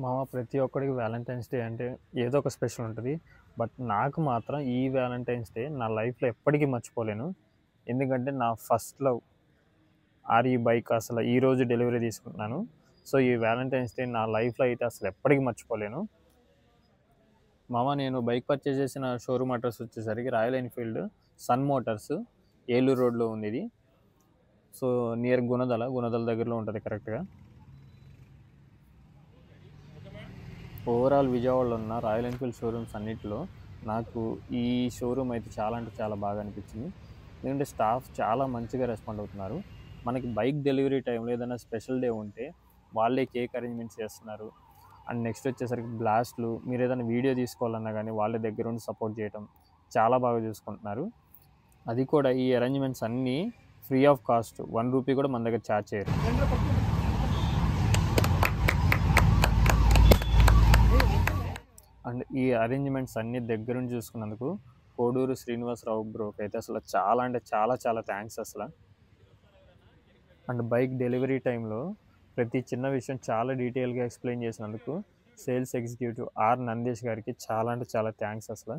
మామ ప్రతి ఒక్కడికి వ్యాలంటైన్స్ డే అంటే ఏదో ఒక స్పెషల్ ఉంటుంది. బట్ నాకు మాత్రం ఈ వ్యాలంటైన్స్ డే నా లైఫ్‌లో ఎప్పటికీ మర్చిపోలేను. ఎందుకంటే నా ఫస్ట్ లవ్ ఆర్ ఈ బైక్ అసలు ఈరోజు డెలివరీ తీసుకుంటున్నాను. సో, ఈ వ్యాలంటైన్స్ డే నా లైఫ్‌లో అయితే అసలు ఎప్పటికీ మర్చిపోలేను. మామ నేను బైక్ పర్చేస్ చేసిన షోరూమ్ అడ్రెస్ వచ్చేసరికి Royal Enfield Sun Motors Eluru రోడ్‌లో ఉంది ఇది. సో, నియర్ గుణదల దగ్గరలో ఉంటుంది కరెక్ట్‌గా. ఓవరాల్ విజయవాడలో ఉన్న రాయల్ ఎన్ఫీల్డ్ షోరూమ్స్ అన్నిటిలో నాకు ఈ షోరూమ్ అయితే చాలా అంటే చాలా బాగా అనిపించింది. ఎందుకంటే స్టాఫ్ చాలా మంచిగా రెస్పాండ్ అవుతున్నారు. మనకి బైక్ డెలివరీ టైంలో ఏదైనా స్పెషల్ డే ఉంటే వాళ్ళే కేక్ అరేంజ్మెంట్స్ చేస్తున్నారు. అండ్ నెక్స్ట్ వచ్చేసరికి బ్లాస్ట్లు, మీరు ఏదైనా వీడియో తీసుకోవాలన్నా కానీ వాళ్ళ దగ్గర ఉండి సపోర్ట్ చేయడం చాలా బాగా చూసుకుంటున్నారు. అది కూడా ఈ అరేంజ్మెంట్స్ అన్నీ ఫ్రీ ఆఫ్ కాస్ట్, ₹1 కూడా మన దగ్గర ఛార్జ్ చేయరు. అండ్ ఈ అరేంజ్మెంట్స్ అన్నీ దగ్గరుండి చూసుకున్నందుకు కోడూరు శ్రీనివాసరావు బ్రోకి అయితే అసలు చాలా అంటే చాలా చాలా థ్యాంక్స్ అసలు. అండ్ బైక్ డెలివరీ టైంలో ప్రతి చిన్న విషయం చాలా డీటెయిల్గా ఎక్స్ప్లెయిన్ చేసినందుకు సేల్స్ ఎగ్జిక్యూటివ్ ఆర్ నందేష్ గారికి చాలా అంటే చాలా థ్యాంక్స్ అసలు.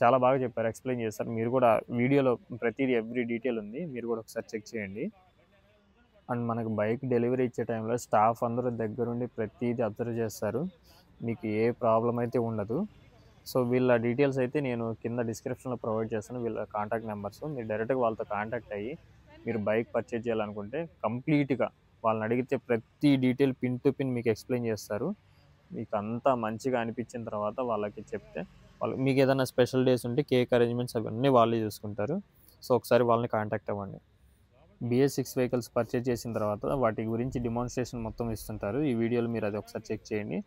చాలా బాగా చెప్పారు, ఎక్స్ప్లెయిన్ చేస్తారు. మీరు కూడా వీడియోలో ప్రతిదీ ఎవ్రీ డీటెయిల్ ఉంది, మీరు కూడా ఒకసారి చెక్ చేయండి. అండ్ మనకు బైక్ డెలివరీ ఇచ్చే టైంలో స్టాఫ్ అందరూ దగ్గరుండి ప్రతిదీ అబ్జర్వ్ చేస్తారు. మీకు ఏ ప్రాబ్లం అయితే ఉండదు. సో వీళ్ళ డీటెయిల్స్ అయితే నేను కింద డిస్క్రిప్షన్లో ప్రొవైడ్ చేస్తాను, వీళ్ళ కాంటాక్ట్ నెంబర్స్. మీరు డైరెక్ట్గా వాళ్ళతో కాంటాక్ట్ అయ్యి మీరు బైక్ పర్చేజ్ చేయాలనుకుంటే కంప్లీట్గా వాళ్ళని అడిగితే ప్రతి డీటెయిల్ పిన్ టు పిన్ మీకు ఎక్స్ప్లెయిన్ చేస్తారు. మీకు అంతా మంచిగా అనిపించిన తర్వాత వాళ్ళకి చెప్తే వాళ్ళు మీకు ఏదైనా స్పెషల్ డేస్ ఉంటే కేక్ అరేంజ్మెంట్స్ అవన్నీ వాళ్ళే చూసుకుంటారు. సో ఒకసారి వాళ్ళని కాంటాక్ట్ అవ్వండి. BS6 వెహికల్స్ పర్చేజ్ చేసిన తర్వాత వాటి గురించి డిమాన్స్ట్రేషన్ మొత్తం ఇస్తుంటారు. ఈ వీడియోలో మీరు అది ఒకసారి చెక్ చేయండి.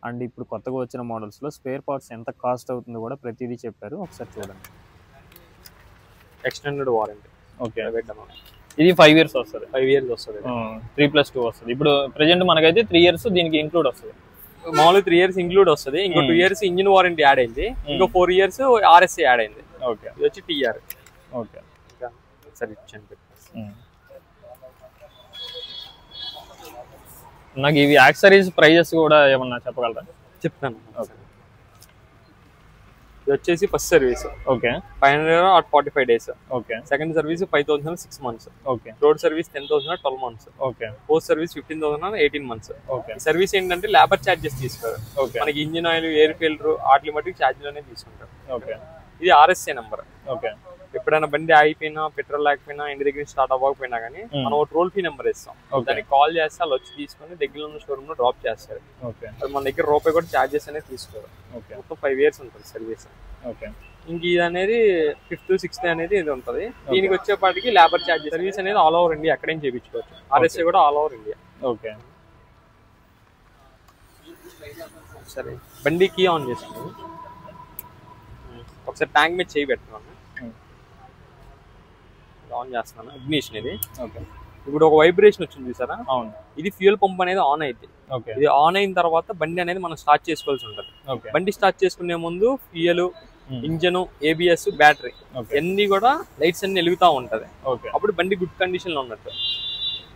అండ్ ఇప్పుడు కొత్తగా వచ్చిన మోడల్స్లో స్పేర్ పార్ట్స్ ఎంత కాస్ట్ అవుతుందో కూడా ప్రతిదీ చెప్పారు, ఒకసారి చూడండి. Extended warranty. ఓకే, ఇది 5 years వస్తుంది. 5 years వస్తుంది. 3+2 వస్తుంది. ఇప్పుడు ప్రెజెంట్ మనకైతే 3 years దీనికి ఇంక్లూడ్ వస్తుంది. మామూలుగా 3 years ఇంక్లూడ్ వస్తుంది. ఇంకో 2 years ఇంజిన్ వారంటీ యాడ్ అయింది. ఇంకో 4 years RSA యాడ్ అయింది. ఓకే, ఇది వచ్చి TR. ఓకే సరే ఇచ్చాను. నాకు ఇవి యాక్సరీస్ ప్రైజెస్ కూడా ఏమన్నా చెప్పగలరా? చెప్తాను. ఇది వచ్చేసి first service okay 500 at 45 days. Okay, second service 5,000 6 months. Okay, road service 10,000 12 months. Okay, post service 15,000 18 months. Okay. Service ఏంటంటే లేబర్ ఛార్జెస్ తీసుకోరు. ఓకే, మనకి ఇంజిన్ ఆయిల్, ఎయిర్ ఫిల్టర్ వాటి మటుకు ఛార్జీలోనే తీసుకుంటారు. ఓకే, ఇది RSA నెంబర్. ఓకే. ఎప్పుడైనా బండి ఆగిపోయినా, పెట్రోల్ లేకపోయినా, ఇంటి దగ్గర స్టార్ట్ అవ్వకపోయినా కానీ మనం ఒక టోల్ ఫ్రీ నెంబర్ ఇస్తాం. దానికి కాల్ చేస్తే వాళ్ళు వచ్చి తీసుకొని దగ్గర ఉన్న షోరూమ్ లో డ్రాప్ చేస్తారు. ఓకే, అది మన దగ్గర రూపాయి కూడా ఛార్జెస్ అనేది తీసుకోరు. ఓకే, మొత్తం 5 years ఉంటుంది సర్వీస్. ఓకే. ఇంక ఇది అనేది 5th 6th అనేది ఇది ఉంటుంది. దీనికి వచ్చేపాటికి లేబర్ ఛార్జెస్. సర్వీస్ అనేది ఆల్ ఓవర్ ఇండియా ఎక్కడేం చేయించుకోవచ్చు. RSA కూడా ఆల్ ఓవర్ ఇండియా. ఓకే. సరే, బండి కీ ఆన్ చేసుకుని ఒకసారి ట్యాంక్ మీద చేయి పెట్టుకున్నాను. ఆన్ చేస్తున్నాను. ఇగ్నిషన్ ఇది. ఓకే. ఇప్పుడు ఒక వైబ్రేషన్ వచ్చింది చూసారా? అవును. ఇది ఫ్యూయల్ పంప్ అనేది ఆన్ అయితే, ఓకే, ఇది ఆన్ అయిన తర్వాత బండి అనేది మనం స్టార్ట్ చేసుకోవాల్సి ఉంటుంది. ఓకే. బండి స్టార్ట్ చేసుకునే ముందు ఫ్యూయల్, ఇంజన్, ABS, బ్యాటరీ అన్ని కూడా లైట్స్ అన్ని వెలుగుతూ ఉంటది. ఓకే. అప్పుడు బండి గుడ్ కండిషన్ లో ఉన్నట్టు.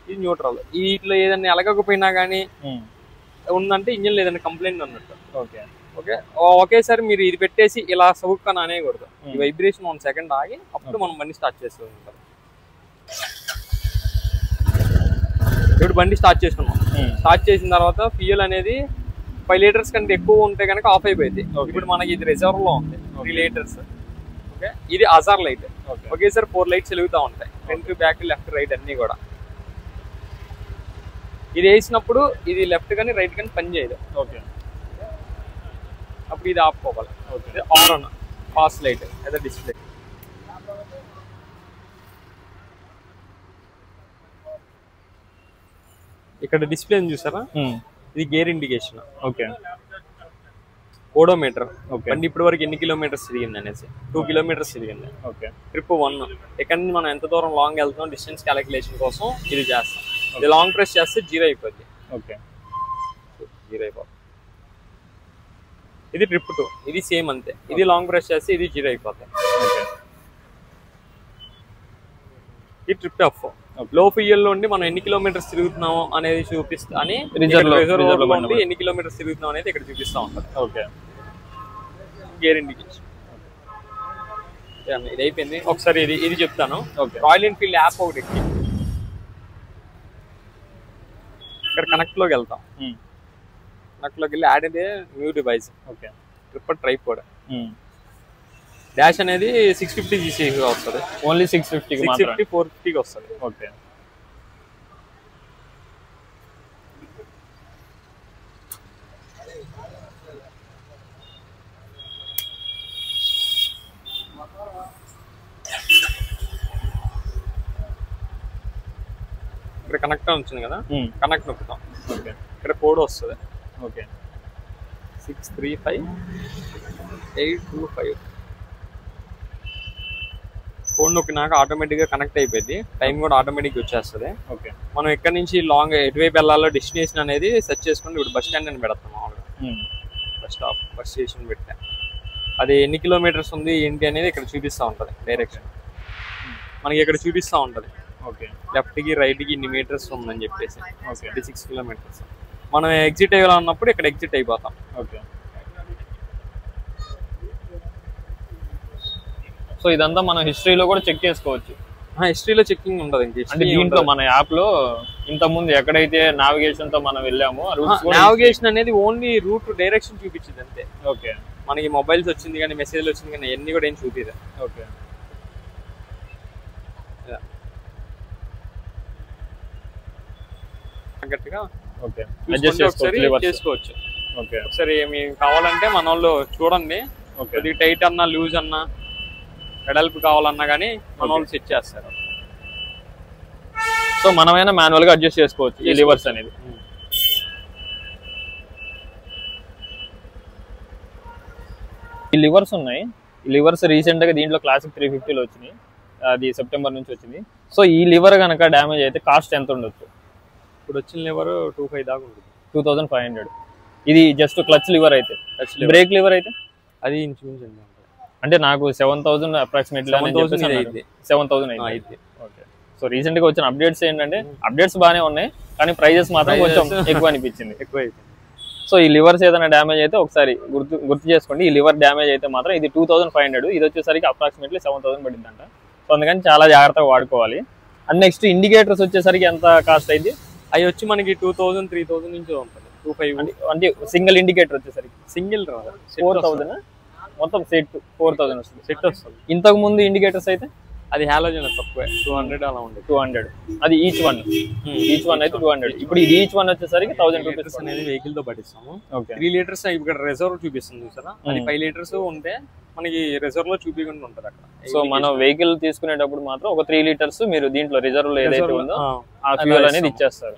ఇది న్యూట్రల్. వీటిలో ఏదైనా ఎలగకపోయినా కానీ ఉందంటే ఇంజన్ లేదన్నా కంప్లైంట్ ఉన్నట్టు. Okay, okay. ఒకేసారి మీరు ఇది పెట్టేసి ఇలా సౌకర్యం అనేకూడదు. ఈ వైబ్రేషన్ 1 second ఆగి అప్పుడు మనం బండి స్టార్ట్ చేసుకోవాలి. ఇప్పుడు బండి స్టార్ట్ చేసుకున్నాం. స్టార్ట్ చేసిన తర్వాత ఫ్యూయల్ అనేది 5 liters కంటే ఎక్కువ ఉంటే కనుక ఆఫ్ అయిపోయింది. ఇప్పుడు మనకి ఇది రిజర్వ్ లో ఉంది 3 liters. ఓకే. ఇది అజార్ లైట్. ఒకేసారి 4 lights వెలుగుతూ ఉంటాయి, ఫ్రంట్, బ్యాక్, లెఫ్ట్, రైట్ అన్ని కూడా. ఇది వేసినప్పుడు ఇది లెఫ్ట్ కానీ రైట్ కానీ పని చేయదు. ఓకే. అప్పుడు ఇది ఆపుకోవాలి. ఇది ఆన్ ఫాస్ట్ లైట్ లేదా డిస్ప్లే. ఇక్కడ డిస్ప్లే చూసారా? ఇది గేర్ ఇండికేషన్. ఓకే. ఓడోమీటర్. బండి ఇప్పటి వరకు ఎన్ని కిలోమీటర్స్ తిరిగింది అనేసి 2 kilometers తిరిగింది. ఓకే. ట్రిప్ 1. ఇక్కడ నుంచి మనం ఎంత దూరం లాంగ్ వెళ్తాం డిస్టెన్స్ క్యాలిక్యులేషన్ కోసం ఇది చేస్తాం. ఇది లాంగ్ ప్రెస్ చేస్తే 0 అయిపోద్ది. ఓకే. 0 అయిపోతుంది. ఇది ట్రిప్ 2. ఇది సేమ్ అంతే. ఇది లాంగ్ ప్రెస్ చేస్తే ఇది 0 అయిపోతుంది. ఓకే. ఇది ట్రిప్ F. లో ఫ్యూయల్ లో ఉండి మనం ఎన్ని కిలోమీటర్స్ తిరుగుతున్నాము అనేది చూపిస్తా అని రిజర్వ్ లో ఉండి ఎన్ని కిలోమీటర్స్ తిరుగుతున్నాం అనేది ఇక్కడ చూపిస్తా ఉంటుంది. ఓకే, గేర్ ఇండికేషన్ ఇది అయిపోయింది. ఒకసారి ఇది చెప్తాను. రాయల్ ఎన్ఫీల్డ్ యాప్ ఒకటి ఇక్కడ కనెక్ట్ లోకి వెళ్తాం. కనెక్ట్ లోకి వెళ్ళి యాడ్ అదే new device. Okay, trip tripod dash అనేది 650 జీసీ వస్తుంది. ఓన్లీ 650 450 వస్తుంది. ఓకే, ఇక్కడ కనెక్ట్ వచ్చింది కదా, కనెక్ట్ నొక్కుతాం. ఓకే, ఇక్కడ కోడ్ వస్తుంది. ఓకే, 635825 కోడ్ నొక్కినాక ఆటోమేటిక్గా కనెక్ట్ అయిపోయింది. టైం కూడా ఆటోమేటిక్గా వచ్చేస్తుంది. ఓకే, మనం ఎక్కడి నుంచి లాంగ్ ఎటువైపు వెళ్ళాలో డెస్టినేషన్ అనేది సెర్చ్ చేసుకుని ఇప్పుడు బస్ స్టాండ్ అని పెడతాం. మామూలుగా బస్ స్టాప్ బస్ స్టేషన్ పెట్టా అది ఎన్ని కిలోమీటర్స్ ఉంది ఏంటి అనేది ఇక్కడ చూపిస్తూ ఉంటుంది. డైరెక్షన్ మనకి ఇక్కడ చూపిస్తూ ఉంటుంది. ఓకే, లెఫ్ట్కి రైట్కి ఇన్ని మీటర్స్ ఉందని చెప్పేసి. Okay, 6 kilometres. మనం ఎగ్జిట్ అయ్యాలన్నప్పుడు ఇక్కడ ఎగ్జిట్ అయిపోతాం. ఓకే, సో ఇదంతా మనం హిస్టరీలో కూడా చెక్ చేసుకోవచ్చు. హిస్టరీలో చెక్కింగ్ ఉండదు. అంటే దీంట్లో మన యాప్ లో ఇంత ముందు ఎక్కడైతే నావిగేషన్ తో మనం వెళ్ళామో నావిగేషన్ అనేది ఓన్లీ రూట్ డైరెక్షన్ చూపించింది అంతే. ఓకే, మనకి మొబైల్స్ వచ్చింది కానీ మెసేజ్లు వచ్చింది కానీ అన్ని కూడా ఏం చూపిదా. ఓకే, తగ్గట్టుగా ఓకే చేసుకోవచ్చు. ఓకే, ఒకసారి మీకు కావాలంటే మన వాళ్ళు చూడండి. కొద్దిగా టైట్ అన్నా లూజ్ అన్నా వెడల్పు కావాలన్నా కానీ మన వాళ్ళు సెట్ చేస్తారు. సో మనమైనా మాన్యువల్ గా అడ్జస్ట్ చేసుకోవచ్చు ఈ లివర్స్ అనేది. ఈ లివర్స్ ఉన్నాయి. ఈ లివర్స్ రీసెంట్ గా దీంట్లో క్లాసిక్ 350లో వచ్చినాయి. అది సెప్టెంబర్ నుంచి వచ్చింది. సో ఈ లివర్ కనుక డ్యామేజ్ అయితే కాస్ట్ ఎంత ఉండొచ్చు? ఇప్పుడు వచ్చిన లివర్ 25 దాకా ఉంటుంది. 2500. ఇది జస్ట్ క్లచ్ లివర్ అయితే. బ్రేక్ లివర్ అయితే అది ఇంచుమించు అంటే నాకు 7000 అప్రాక్సిమేట్లీ 7000 అయితే. ఓకే, సో రీసెంట్ గా వచ్చిన అప్డేట్స్ ఏంటంటే అప్డేట్స్ బాగానే ఉన్నాయి కానీ ప్రైజెస్ మాత్రం కొంచెం ఎక్కువ అనిపించింది. సో ఈ లివర్స్ ఏదైనా డ్యామేజ్ అయితే ఒకసారి గుర్తు చేసుకోండి. ఈ లివర్ డ్యామేజ్ అయితే మాత్రం ఇది 2500, ఇది వచ్చేసరికి అప్రాక్సిమేట్లీ 7000 పడిందంట. సో అందుకని చాలా జాగ్రత్తగా వాడుకోవాలి. అండ్ నెక్స్ట్ ఇండికేటర్స్ వచ్చేసరికి ఎంత కాస్ట్ అయింది? అవి వచ్చి మనకి 2000 3000 నుంచి ఉంటుంది. 25 అంటే సింగిల్ ఇండికేటర్ వచ్చేసరికి సింగిల్ రాదు 4000, మొత్తం సెట్ 4000 వస్తుంది. సెట్ వస్తుంది. ఇంతకు ముందు ఇండికేటర్స్ అయితే అది హాలోజన్ తక్కువ 200 అలా ఉండేది. 200 అది ఈచ్ వన్ అయితే 200. ఇప్పుడు ఇది ఈచ్ వన్ వచ్చేసరికి 1000 రూపీస్ అనేది వెహికల్ తో పట్టిస్తాము. 3 లీటర్స్ ఇక్కడ రిజర్వ్ చూపిస్తుంది చూసారా, అది 5 లీటర్స్ ఉంటే మనకి రిజర్వ్ లో చూపించకుండా ఉంటుంది అక్కడ. సో మనం వెహికల్ తీసుకునేటప్పుడు మాత్రం ఒక 3 లీటర్స్ మీరు దీంట్లో రిజర్వ్ లో ఏదైతే ఉందో ఆ ఫ్యూయల్ అనేది ఇచ్చేస్తారు.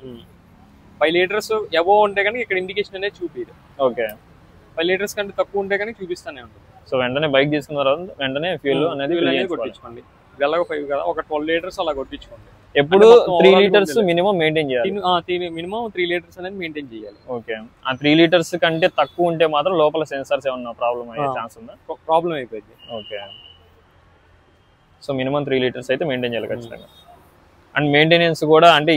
5 లీటర్స్ ఎబో ఉంటే కనుక ఇక్కడ ఇండికేషన్ అనేది చూపిదు. ఓకే, 5 లీటర్స్ కంటే తక్కువ ఉంటే కనుక చూపిస్తానే ఉంటుంది. సో వెంటనే బైక్ తీసుకున్న తర్వాత వెంటనే ఫ్యూయల్ అనేది కొట్టించుకోండి. వెళ్ళగా 5 కదా, ఒక 12 లీటర్స్ అలా కొట్టించుకోండి. ఎప్పుడు 3 లీటర్స్ మినిమం మెయింటైన్ చేయాలి. మినిమం 3 లీటర్స్ అనేది మెయింటైన్ చేయాలి. ఓకే, ఆ 3 లీటర్స్ కంటే తక్కువ ఉంటే మాత్రం లోపల సెన్సార్స్ ఏమన్నా ప్రాబ్లం అయ్యే ఛాన్స్ ఉందా? ప్రాబ్లం అయిపోయింది. ఓకే, సో మినిమం 3 లీటర్స్ అయితే మెయింటైన్ చేయాలి ఖచ్చితంగా. అండ్ మెయింటెనెన్స్ కూడా అంటే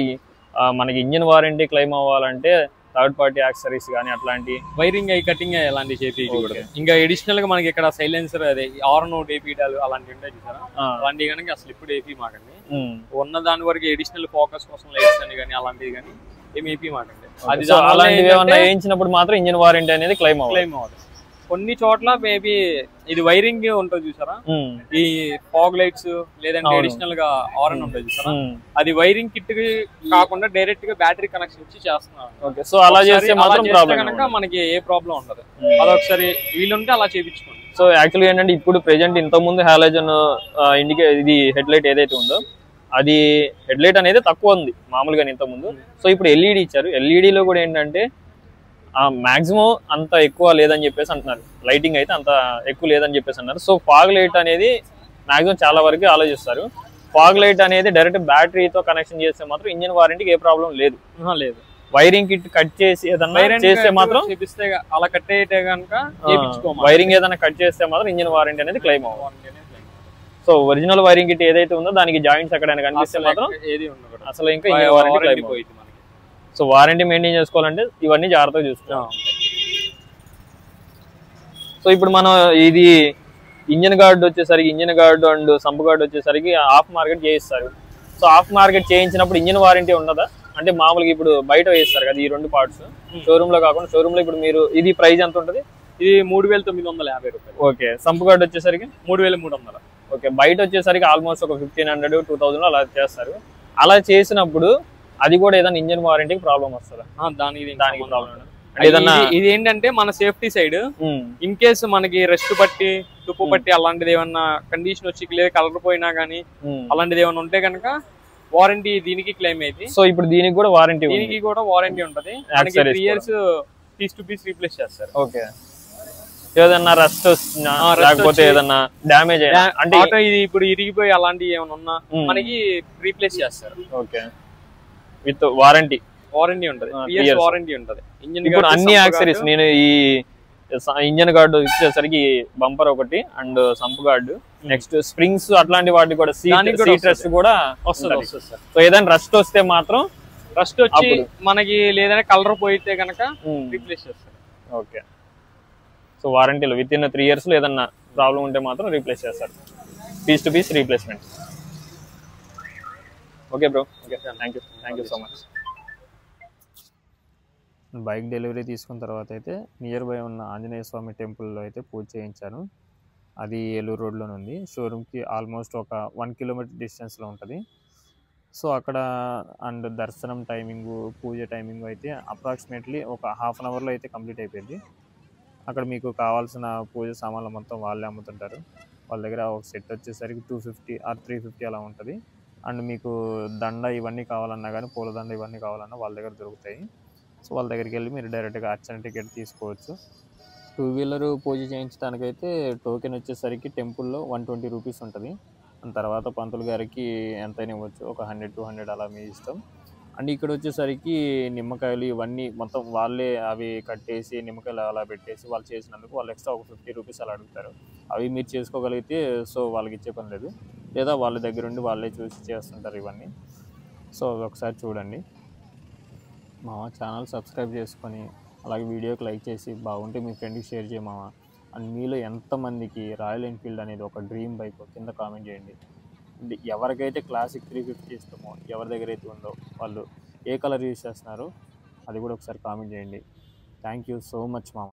మనకి ఇంజిన్ వారంటీ క్లెయిమ్ అవ్వాలంటే థర్డ్ పార్టీ యాక్సెసరీస్ కానీ అట్లాంటి వైరింగ్ అయి కటింగ్ అలాంటి చేయించకూడదు. ఇంకా అడిషనల్ గా మనకి ఇక్కడ సైలెన్సర్ అదే హార్న్ ఏపీడాలు అలాంటివి ఉంటాయి చూసారా, అలాంటివి కనుక అసలు ఇప్పుడు ఏపీ మాకండి. ఉన్న దాని వరకు అడిషనల్ ఫోకస్ కోసం లైట్స్ అని కానీ అలాంటివి కానీ ఏమి ఏపీ మాకండి. అది అలాంటివి ఏమన్నా వేయించినప్పుడు మాత్రం ఇంజిన్ వారంటీ అనేది క్లెయిమ్ అవ్వదు. కొన్ని చోట్ల మేబీ ఇది వైరింగ్ ఉంటుంది చూసారా, ఈ ఫాగ్ లైట్స్ లేదంటే అడిషనల్ గా హార్న్ ఉంటుంది చూసారా, అది వైరింగ్ కిట్ కాకుండా డైరెక్ట్ గా బ్యాటరీ కనెక్షన్ ఇచ్చి చేస్తున్నారు. సో అలా చేస్తే మాత్రం కనుక మనకి ఏ ప్రాబ్లం ఉండదు. అదొకసారి వీలుంటే అలా చేయించుకోండి. సో యాక్చువల్లీ ఏంటంటే ఇప్పుడు ప్రెజెంట్ ఇంత ముందు హాలోజన్ ఇది హెడ్ లైట్ ఏదైతే ఉందో అది హెడ్ లైట్ అనేది తక్కువ ఉంది మామూలుగా ఇంత ముందు. సో ఇప్పుడు ఎల్ఈడి ఇచ్చారు. ఎల్ఈడిలో కూడా ఏంటంటే మాక్సిమం అంత ఎక్కువ లేదని చెప్పేసి అంటున్నారు. లైటింగ్ అయితే అంత ఎక్కువ లేదని చెప్పేసి అన్నారు. సో ఫాగ్ లైట్ అనేది మాక్సిమం చాలా వరకు ఆలోచిస్తారు. ఫాగ్ లైట్ అనేది డైరెక్ట్ బ్యాటరీతో కనెక్షన్ చేస్తే మాత్రం ఇంజిన్ వారంటీకి ఏ ప్రాబ్లం లేదు. వైరింగ్ కిట్ కట్ చేసి ఏదన్నా చేస్తే మాత్రం అలా కట్ అయితే కనుక వైరింగ్ ఏదైనా కట్ చేస్తే మాత్రం ఇంజిన్ వారంటీ అనేది క్లెయిమ్ అవ్వాలి. సో ఒరిజినల్ వైరింగ్ కిట్ ఏదైతే ఉందో దానికి జాయింట్స్ ఎక్కడైనా కనిపిస్తే మాత్రం ఏది ఉండదు, అసలు ఇంకా వారంటీ పోయింది మనకి. సో వారంటీ మెయింటైన్ చేసుకోవాలంటే ఇవన్నీ జాగ్రత్తగా చూసుకోవాలి. సో ఇప్పుడు మనం ఇది ఇంజన్ గార్డ్ వచ్చేసరికి engine guard and sump guard వచ్చేసరికి ఆఫ్ మార్కెట్ చేయిస్తారు. సో ఆఫ్ మార్కెట్ చేయించినప్పుడు ఇంజన్ వారంటీ ఉండదా? అంటే మామూలుగా ఇప్పుడు బయట వేస్తారు కదా ఈ రెండు పార్ట్స్, షోరూమ్ లో కాకుండా షోరూమ్ లో ఇప్పుడు మీరు ఇది ప్రైస్ ఎంత ఉంటుంది? ఇది 3950 రూపాయలు. ఓకే. సంప్ గార్డ్ వచ్చేసరికి 3300. ఓకే. బయట వచ్చేసరికి ఆల్మోస్ట్ ఒక 1500 2000 అలా చేస్తారు. అలా చేసినప్పుడు అది కూడా ఏదైనా ఇంజన్ వారంటీకి ప్రాబ్లం వస్తుందా? దానికి ప్రాబ్లం ఇది ఏంటంటే మన సేఫ్టీ సైడ్ ఇన్ కేస్ మనకి రెస్ట్ పట్టి తుప్పు పట్టి అలాంటిది ఏమన్నా కండిషన్ వచ్చి కలర్ పోయినా గానీ అలాంటిది ఏమన్నా ఉంటే కనుక వారంటీ దీనికి క్లెయిమ్ అయింది. సో ఇప్పుడు దీనికి కూడా వారంటీ ఉంటది. 3 years piece to piece replace చేస్తారు. ఓకే. ఏదన్నా రస్ట్ లేకపోతే ఏదన్నా డ్యామేజ్ అంటే ఇది ఇప్పుడు ఇరిగిపోయి అలాంటివి ఏమైనా ఉన్నా మనకి రీప్లేస్ చేస్తారు. ఓకే. విత్ వారంటీ ఉంటది, వారంటీ ఉంటది. ఇప్పుడు అన్ని యాక్సరీస్ నేను ఈ ఇంజన్ గార్డు ఇచ్చేసరికి బంపర్ ఒకటి and sump guard, next springs అట్లాంటి వాటి కూడా సీట్ రెస్ట్ కూడా వస్తుంది. సో ఏదైనా రస్ట్ వస్తే మాత్రం రస్ట్ వచ్చి మనకి లేదంటే కలర్ పోయితే కనుక రీప్లేస్ చేస్తారు. ఓకే. సో వారంటీలో విత్ ఇన్ 3 years లో ఏదన్నా ప్రాబ్లం ఉంటే మాత్రం రీప్లేస్ చేస్తారు. Piece to piece replacement. Okay bro. Okay, thank you so much. Bike delivery తీసుకున్న తర్వాత అయితే నియర్ బై ఉన్న ఆంజనేయ స్వామి టెంపుల్లో అయితే పూజ చేయించాను. అది ఏలూరు రోడ్లోనే ఉంది. షోరూమ్కి ఆల్మోస్ట్ ఒక 1 kilometer డిస్టెన్స్లో ఉంటుంది. సో అక్కడ అండ్ దర్శనం టైమింగు, పూజ టైమింగ్ అయితే అప్రాక్సిమేట్లీ ఒక ½ an hourలో అయితే కంప్లీట్ అయిపోయింది. అక్కడ మీకు కావాల్సిన పూజ సామాన్లు మొత్తం వాళ్ళే అమ్ముతుంటారు. వాళ్ళ దగ్గర ఒక సెట్ వచ్చేసరికి 250 or 350 అలా ఉంటుంది. అండ్ మీకు దండ ఇవన్నీ కావాలన్నా కానీ, పూలదండ ఇవన్నీ కావాలన్నా వాళ్ళ దగ్గర దొరుకుతాయి. సో వాళ్ళ దగ్గరికి వెళ్ళి మీరు డైరెక్ట్గా అర్చన టికెట్ తీసుకోవచ్చు. 2-wheeler పూజ చేయించడానికైతే టోకెన్ వచ్చేసరికి టెంపుల్లో 120 రూపీస్ ఉంటుంది. అండ్ తర్వాత పంతులు గారికి ఎంతైనా ఇవ్వచ్చు, ఒక 100-200 అలా మీ ఇష్టం. అండ్ ఇక్కడ వచ్చేసరికి నిమ్మకాయలు ఇవన్నీ మొత్తం వాళ్ళే అవి కట్టేసి నిమ్మకాయలు అలా పెట్టేసి వాళ్ళు చేసినందుకు వాళ్ళు ఎక్స్ట్రా ఒక 50 రూపీస్ అలా అడుగుతారు. అవి మీరు చేసుకోగలిగితే సో వాళ్ళకి ఇచ్చే పని లేదు, లేదా వాళ్ళ దగ్గర ఉండి వాళ్ళే చూసి చేస్తుంటారు ఇవన్నీ. సో ఒకసారి చూడండి. మా ఛానల్ సబ్స్క్రైబ్ చేసుకొని అలాగే వీడియోకి లైక్ చేసి బాగుంటే మీ ఫ్రెండ్కి షేర్ చేయమావా. అండ్ మీలో ఎంతమందికి రాయల్ ఎన్ఫీల్డ్ అనేది ఒక డ్రీమ్ బైక్ కింద కామెంట్ చేయండి. ఎవరికైతే క్లాసిక్ 350 ఇష్టమో, ఎవరి దగ్గర అయితే ఉందో వాళ్ళు ఏ కలర్ యూజ్ చేస్తున్నారో అది కూడా ఒకసారి కామెంట్ చేయండి. థ్యాంక్ యూ సో మచ్ మామ.